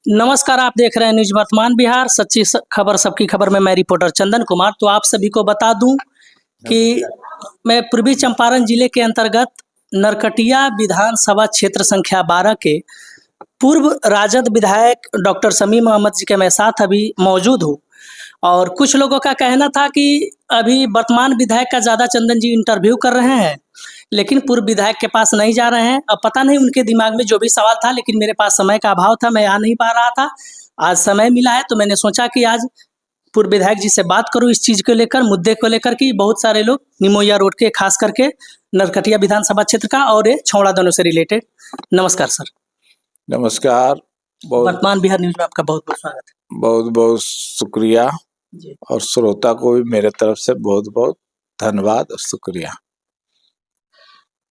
नमस्कार, आप देख रहे हैं न्यूज वर्तमान बिहार, सच्ची खबर सबकी खबर में मैं रिपोर्टर चंदन कुमार। तो आप सभी को बता दूं कि मैं पूर्वी चंपारण जिले के अंतर्गत नरकटिया विधानसभा क्षेत्र संख्या 12 के पूर्व राजद विधायक डॉक्टर शमीम अहमद जी के मैं साथ अभी मौजूद हूँ। और कुछ लोगों का कहना था कि अभी वर्तमान विधायक का ज़्यादा चंदन जी इंटरव्यू कर रहे हैं, लेकिन पूर्व विधायक के पास नहीं जा रहे हैं। अब पता नहीं उनके दिमाग में जो भी सवाल था, लेकिन मेरे पास समय का अभाव था, मैं आ नहीं पा रहा था। आज समय मिला है तो मैंने सोचा कि आज पूर्व विधायक जी से बात करूं इस चीज़ को लेकर, मुद्दे को लेकर कि बहुत सारे लोग निमोया रोड के, खास करके नरकटिया विधानसभा क्षेत्र का और ये छौड़ा दोनों से रिलेटेड। नमस्कार सर। नमस्कार। वर्तमान बिहार न्यूज में आपका बहुत बहुत स्वागत है। बहुत बहुत शुक्रिया जी। और श्रोता को भी मेरे तरफ से बहुत बहुत धन्यवाद और शुक्रिया।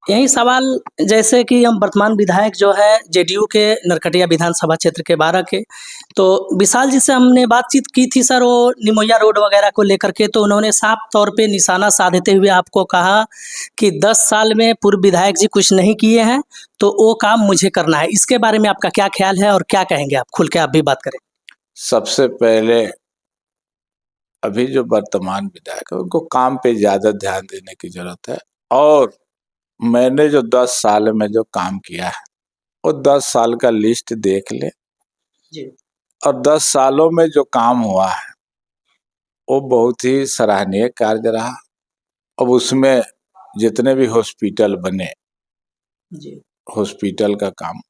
यही सवाल, जैसे कि हम वर्तमान विधायक जो है जेडीयू के नरकटिया विधानसभा क्षेत्र के 12 के, तो विशाल जी से हमने बातचीत की थी सर, वो निमोया रोड वगैरह को लेकर के। तो उन्होंने साफ तौर पे निशाना साधते हुए आपको कहा कि 10 साल में पूर्व विधायक जी कुछ नहीं किए हैं, तो वो काम मुझे करना है। इसके बारे में आपका क्या ख्याल है और क्या कहेंगे आप? खुल के आप भी बात करें। सबसे पहले अभी जो वर्तमान विधायक है उनको काम पे ज्यादा ध्यान देने की जरूरत है। और मैंने जो 10 साल में जो काम किया है वो 10 साल का लिस्ट देख ले जी। और 10 सालों में जो काम हुआ है वो बहुत ही सराहनीय कार्य रहा। अब उसमें जितने भी हॉस्पिटल बने, जी। हॉस्पिटल का काम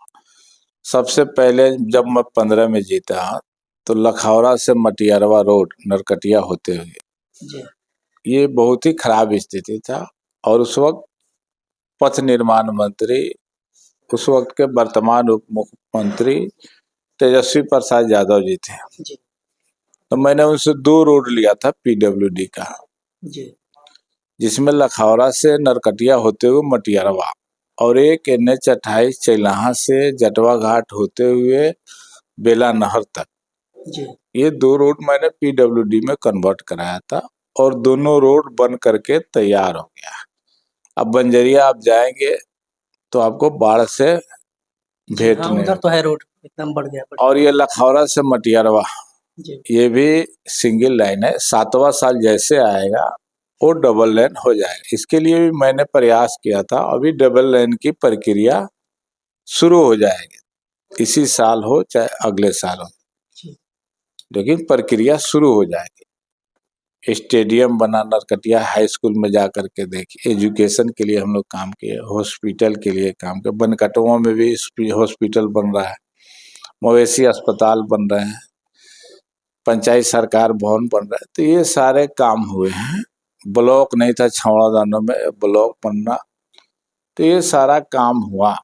सबसे पहले जब मैं 15 में जीता तो लखौरा से मटियारवा रोड नरकटिया होते हुए जी। ये बहुत ही खराब स्थिति था। और उस वक्त पथ निर्माण मंत्री, उस वक्त के वर्तमान उप मुख्यमंत्री तेजस्वी प्रसाद यादव जी थे। जी। तो मैंने उनसे 2 रोड लिया था पीडब्ल्यूडी का, जी। जिसमें लखौरा से नरकटिया होते हुए मटियारवा और एक NH-28 चैलाहा से जटवा घाट होते हुए बेला नहर तक। जी। ये 2 रोड मैंने पीडब्ल्यूडी में कन्वर्ट कराया था और दोनों रोड बन करके तैयार हो गया। अब बंजरिया आप जाएंगे तो आपको बाढ़ से भेंट नहीं। उधर तो है रोड एकदम बढ़ गया। और ये लखौरा से मटियारवा जी। ये भी सिंगल लाइन है। 7वां साल जैसे आएगा वो डबल लाइन हो जाएगा। इसके लिए भी मैंने प्रयास किया था। अभी डबल लाइन की प्रक्रिया शुरू हो जाएगी, इसी साल हो चाहे अगले साल हो, लेकिन प्रक्रिया शुरू हो जाएगी। स्टेडियम बना नरकटिया हाई स्कूल में जा करके देखिए, एजुकेशन के लिए हम लोग काम किए, हॉस्पिटल के लिए काम किए, बनकटवा में भी हॉस्पिटल बन रहा है, मवेशी अस्पताल बन रहे हैं, पंचायत सरकार भवन बन रहा है। तो ये सारे काम हुए हैं। ब्लॉक नहीं था छौड़ा दानों में, ब्लॉक बनना, तो ये सारा काम हुआ।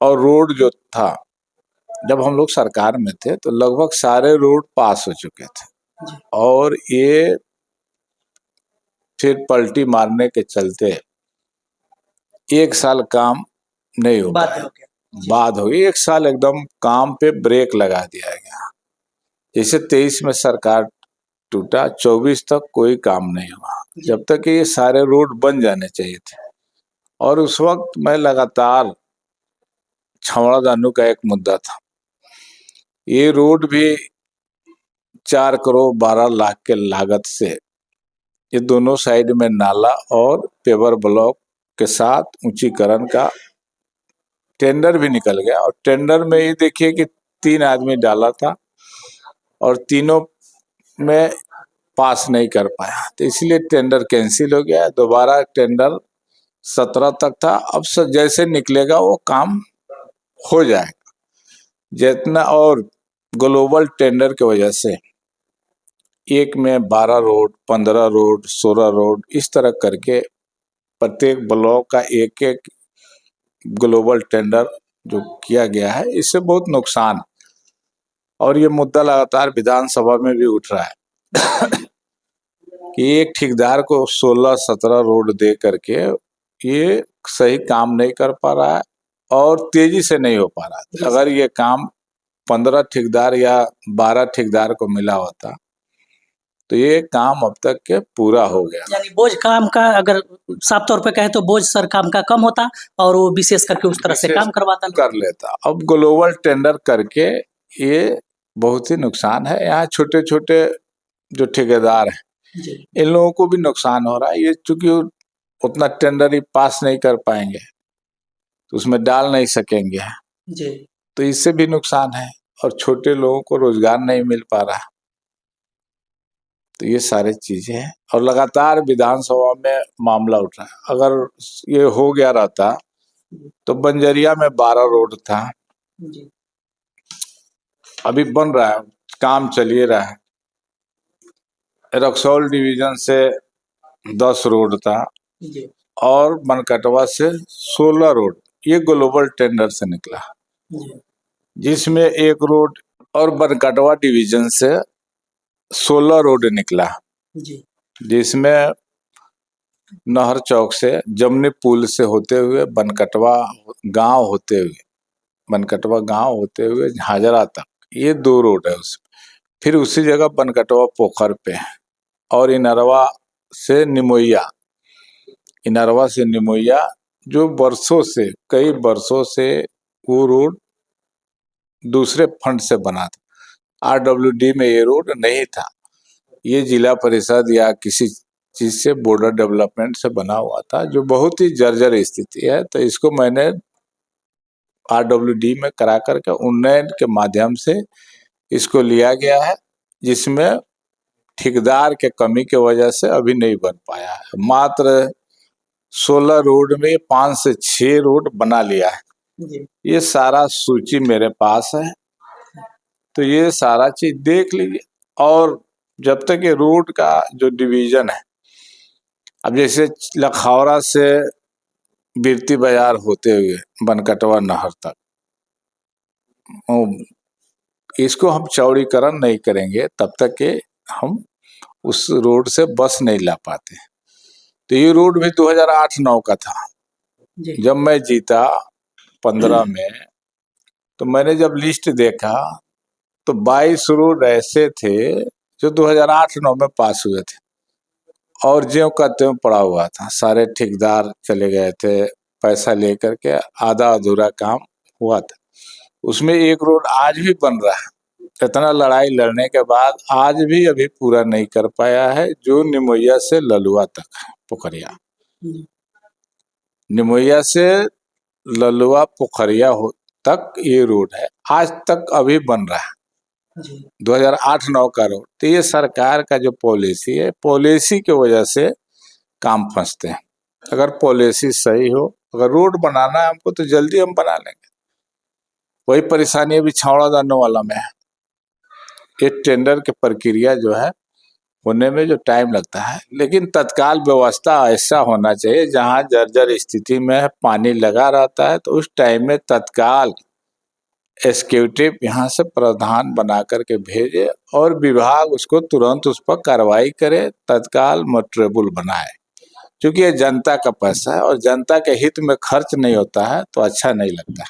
और रोड जो था जब हम लोग सरकार में थे तो लगभग सारे रोड पास हो चुके थे। और ये फिर पलटी मारने के चलते 1 साल काम नहीं हो पाया, बाद हो गई। 1 साल एकदम काम पे ब्रेक लगा दिया गया। जैसे 23 में सरकार टूटा, 24 तक कोई काम नहीं हुआ, जब तक ये सारे रोड बन जाने चाहिए थे। और उस वक्त मैं लगातार छौड़ा दानू का एक मुद्दा था, ये रोड भी 4 करोड़ 12 लाख के लागत से, ये दोनों साइड में नाला और पेवर ब्लॉक के साथ ऊंचीकरण का टेंडर भी निकल गया। और टेंडर में ये देखिए कि 3 आदमी डाला था और तीनों में पास नहीं कर पाया, तो इसलिए टेंडर कैंसिल हो गया। दोबारा टेंडर 17 तक था। अब जैसे निकलेगा वो काम हो जाएगा जितना। और ग्लोबल टेंडर की वजह से एक में 12 रोड, 15 रोड, 16 रोड, इस तरह करके प्रत्येक ब्लॉक का एक एक ग्लोबल टेंडर जो किया गया है, इससे बहुत नुकसान। और ये मुद्दा लगातार विधानसभा में भी उठ रहा है कि एक ठेकेदार को 16-17 रोड दे करके ये सही काम नहीं कर पा रहा है और तेजी से नहीं हो पा रहा है। अगर ये काम 15 ठेकेदार या 12 ठेकेदार को मिला होता तो ये काम अब तक के पूरा हो गया। यानी बोझ काम का, अगर साफ तौर पे कहे तो बोझ सर काम का कम होता और वो विशेष करके उस तरह से काम करवाता, कर लेता। अब ग्लोबल टेंडर करके ये बहुत ही नुकसान है। यहाँ छोटे छोटे जो ठेकेदार हैं जी इन लोगों को भी नुकसान हो रहा है। ये चूंकि उतना टेंडर ही पास नहीं कर पाएंगे तो उसमें डाल नहीं सकेंगे, जी तो इससे भी नुकसान है और छोटे लोगों को रोजगार नहीं मिल पा रहा। तो ये सारी चीजें हैं और लगातार विधानसभा में मामला उठ रहा है। अगर ये हो गया रहता तो बंजरिया में 12 रोड था, जी अभी बन रहा है, काम चल ही रहा है। रक्सौल डिवीजन से 10 रोड था जी और बनकटवा से 16 रोड, ये ग्लोबल टेंडर से निकला, जी जिसमें 1 रोड और बनकटवा डिवीजन से 16 रोड निकला, जी जिसमें नहर चौक से जमनी पुल से होते हुए बनकटवा गांव होते हुए हाजरा तक, ये 2 रोड है उसमें। फिर उसी जगह बनकटवा पोखर पे है और इनरवा से निमोइया जो कई वर्षों से वो रोड दूसरे फंड से बना था। आरडब्ल्यूडी में ये रोड नहीं था, ये जिला परिषद या किसी चीज से बॉर्डर डेवलपमेंट से बना हुआ था, जो बहुत ही जर्जर स्थिति है। तो इसको मैंने आरडब्ल्यूडी में करा करके उन्नयन के माध्यम से इसको लिया गया है, जिसमें ठेकेदार के कमी की वजह से अभी नहीं बन पाया है। मात्र 16 रोड में 5 से 6 रोड बना लिया है। जी ये सारा सूची मेरे पास है, तो ये सारा चीज देख लीजिए। और जब तक ये रोड का जो डिवीजन है, अब जैसे लखौरा से बिरती बाजार होते हुए बनकटवा नहर तक, इसको हम चौड़ीकरण नहीं करेंगे तब तक के हम उस रोड से बस नहीं ला पाते। तो ये रोड भी 2008-9 का था। जी जब मैं जीता 15 में, तो मैंने जब लिस्ट देखा तो 22 रोड ऐसे थे जो 2008-9 में पास हुए थे और ज्यों का त्यों पड़ा हुआ था। सारे ठेकेदार चले गए थे, पैसा लेकर के आधा अधूरा काम हुआ था। उसमें 1 रोड आज भी बन रहा है, इतना लड़ाई लड़ने के बाद आज भी अभी पूरा नहीं कर पाया है, जो निमोइया से ललुआ तक है, पोखरिया। निमोइया से ललुआ पोखरिया तक ये रोड है, आज तक अभी बन रहा है। 2008-9 का रोड। तो ये सरकार का जो पॉलिसी है, पॉलिसी की वजह से काम फंसते हैं। अगर पॉलिसी सही हो, अगर रोड बनाना है हमको तो जल्दी हम बना लेंगे। वही परेशानी अभी छावड़ा दानो वाला में है। ये टेंडर की प्रक्रिया जो है होने में जो टाइम लगता है, लेकिन तत्काल व्यवस्था ऐसा होना चाहिए जहां जर्जर स्थिति में पानी लगा रहता है, तो उस टाइम में तत्काल एग्जीक्यूटिव यहाँ से प्रावधान बना करके भेजे और विभाग उसको तुरंत उस पर कार्रवाई करे, तत्काल मोटरेबल बनाए। क्योंकि ये जनता का पैसा है और जनता के हित में खर्च नहीं होता है तो अच्छा नहीं लगता।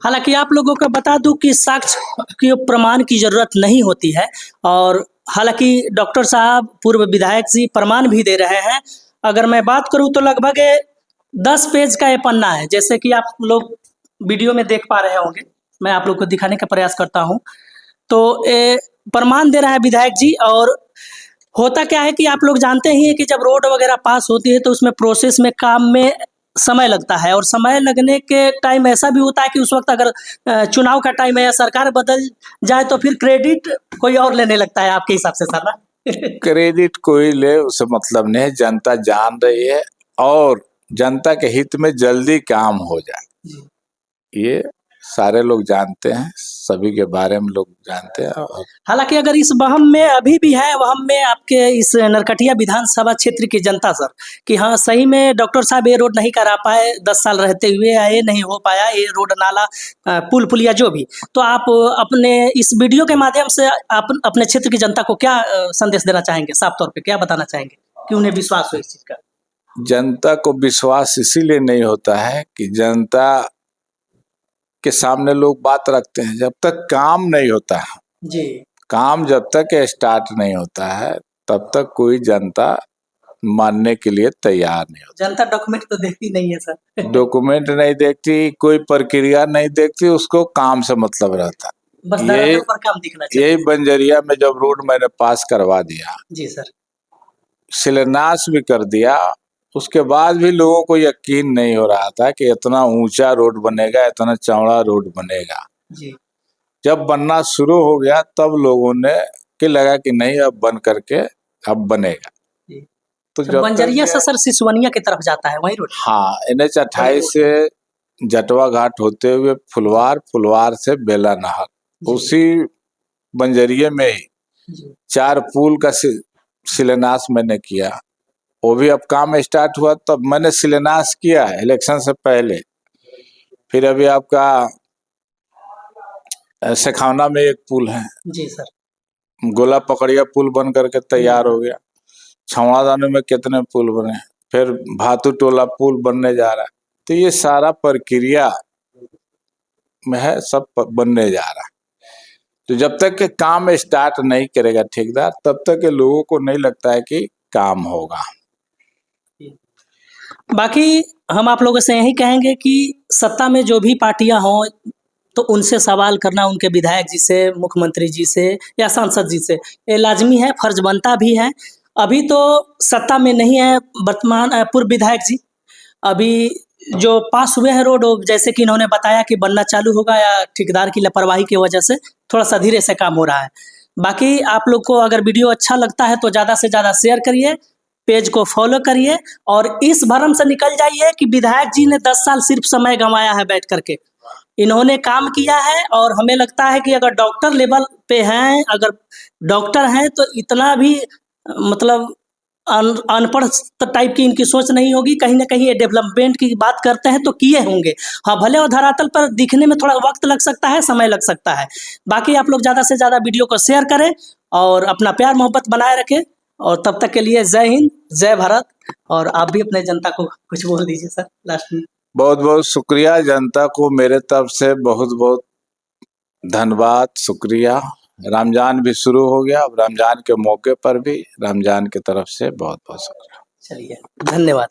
हालांकि आप लोगों को बता दूं कि साक्ष्य के प्रमाण की जरूरत नहीं होती है, और हालांकि डॉक्टर साहब पूर्व विधायक जी प्रमाण भी दे रहे हैं। अगर मैं बात करूं तो लगभग 10 पेज का ये पन्ना है, जैसे कि आप लोग वीडियो में देख पा रहे होंगे। मैं आप लोग को दिखाने का प्रयास करता हूं। तो प्रमाण दे रहा है विधायक जी। और होता क्या है कि आप लोग जानते ही हैं कि जब रोड वगैरह पास होती है तो उसमें प्रोसेस में, काम में समय लगता है, और समय लगने के टाइम ऐसा भी होता है कि उस वक्त अगर चुनाव का टाइम है या सरकार बदल जाए तो फिर क्रेडिट कोई और लेने लगता है, आपके हिसाब से सर ना? क्रेडिट कोई ले उसे मतलब नहीं, जनता जान रही है और जनता के हित में जल्दी काम हो जाए, ये सारे लोग जानते हैं, सभी के बारे में लोग जानते हैं। और हालांकि अगर इस वहम में अभी भी है, वहम में आपके इस नरकटिया विधानसभा क्षेत्र की जनता सर, कि हाँ सही में डॉक्टर साहब ये रोड नहीं करा पाए, 10 साल रहते हुए ये नहीं हो पाया, ये रोड नाला पुल पुलिया जो भी, तो आप अपने इस वीडियो के माध्यम से आप अपने क्षेत्र की जनता को क्या संदेश देना चाहेंगे? साफ तौर पे क्या बताना चाहेंगे कि उन्हें विश्वास हो इस चीज का? जनता को विश्वास इसीलिए नहीं होता है कि जनता के सामने लोग बात रखते हैं, जब तक काम नहीं होता है जी, काम जब तक स्टार्ट नहीं होता है तब तक कोई जनता मानने के लिए तैयार नहीं होता। जनता डॉक्यूमेंट तो देखती नहीं है सर। डॉक्यूमेंट नहीं देखती, कोई प्रक्रिया नहीं देखती, उसको काम से मतलब रहता। बस ये धरातल पर काम दिखना चाहिए। यही बंजरिया में जब रोड मैंने पास करवा दिया, जी सर। शिलान्यास भी कर दिया, उसके बाद भी लोगों को यकीन नहीं हो रहा था कि इतना ऊंचा रोड बनेगा, इतना चौड़ा रोड बनेगा। जी। जब बनना शुरू हो गया तब लोगों ने कि लगा कि नहीं अब बन करके अब बनेगा। जी। तो सर, जब बंजरिया तक से सर सिसवनिया की तरफ जाता है वही रोड? हाँ, NH 28 से जटवा घाट होते हुए फुलवार, फुलवार से बेला नहर, उसी बंजरिये में ही जी। 4 पुल का शिलान्यास मैंने किया। वो भी अब काम स्टार्ट हुआ तब मैंने शिलान्यास किया है इलेक्शन से पहले। फिर अभी आपका सखावना में एक पुल है, जी सर। गोला पकड़िया पुल बन करके तैयार हो गया। छावड़ादानो में कितने पुल बने, फिर भातू टोला पुल बनने जा रहा है। तो ये सारा प्रक्रिया में है, सब बनने जा रहा है। तो जब तक के काम स्टार्ट नहीं करेगा ठेकेदार, तब तक के लोगों को नहीं लगता है कि काम होगा। बाकी हम आप लोगों से यही कहेंगे कि सत्ता में जो भी पार्टियां हों तो उनसे सवाल करना, उनके विधायक जी से, मुख्यमंत्री जी से या सांसद जी से, ये लाजमी है, फर्ज बनता भी है। अभी तो सत्ता में नहीं है वर्तमान पूर्व विधायक जी, अभी जो पास हुए हैं रोड, जैसे कि इन्होंने बताया कि बनना चालू होगा या ठेकेदार की लापरवाही की वजह से थोड़ा सा धीरे से काम हो रहा है। बाकी आप लोग को अगर वीडियो अच्छा लगता है तो ज़्यादा से ज़्यादा शेयर करिए, पेज को फॉलो करिए और इस भरम से निकल जाइए कि विधायक जी ने 10 साल सिर्फ समय गंवाया है बैठ करके। इन्होंने काम किया है और हमें लगता है कि अगर डॉक्टर लेवल पे हैं, अगर डॉक्टर हैं तो इतना भी मतलब अनपढ़ टाइप की इनकी सोच नहीं होगी। कहीं ना कहीं ये डेवलपमेंट की बात करते हैं तो किए होंगे। हाँ, भले वो धरातल पर दिखने में थोड़ा वक्त लग सकता है, समय लग सकता है। बाकी आप लोग ज़्यादा से ज़्यादा वीडियो को शेयर करें और अपना प्यार मोहब्बत बनाए रखें। और तब तक के लिए जय हिंद, जय भारत। और आप भी अपने जनता को कुछ बोल दीजिए सर लास्ट में। बहुत बहुत शुक्रिया, जनता को मेरे तरफ से बहुत बहुत धन्यवाद, शुक्रिया। रमजान भी शुरू हो गया, अब रमजान के मौके पर भी रमजान की तरफ से बहुत बहुत शुक्रिया। चलिए, धन्यवाद।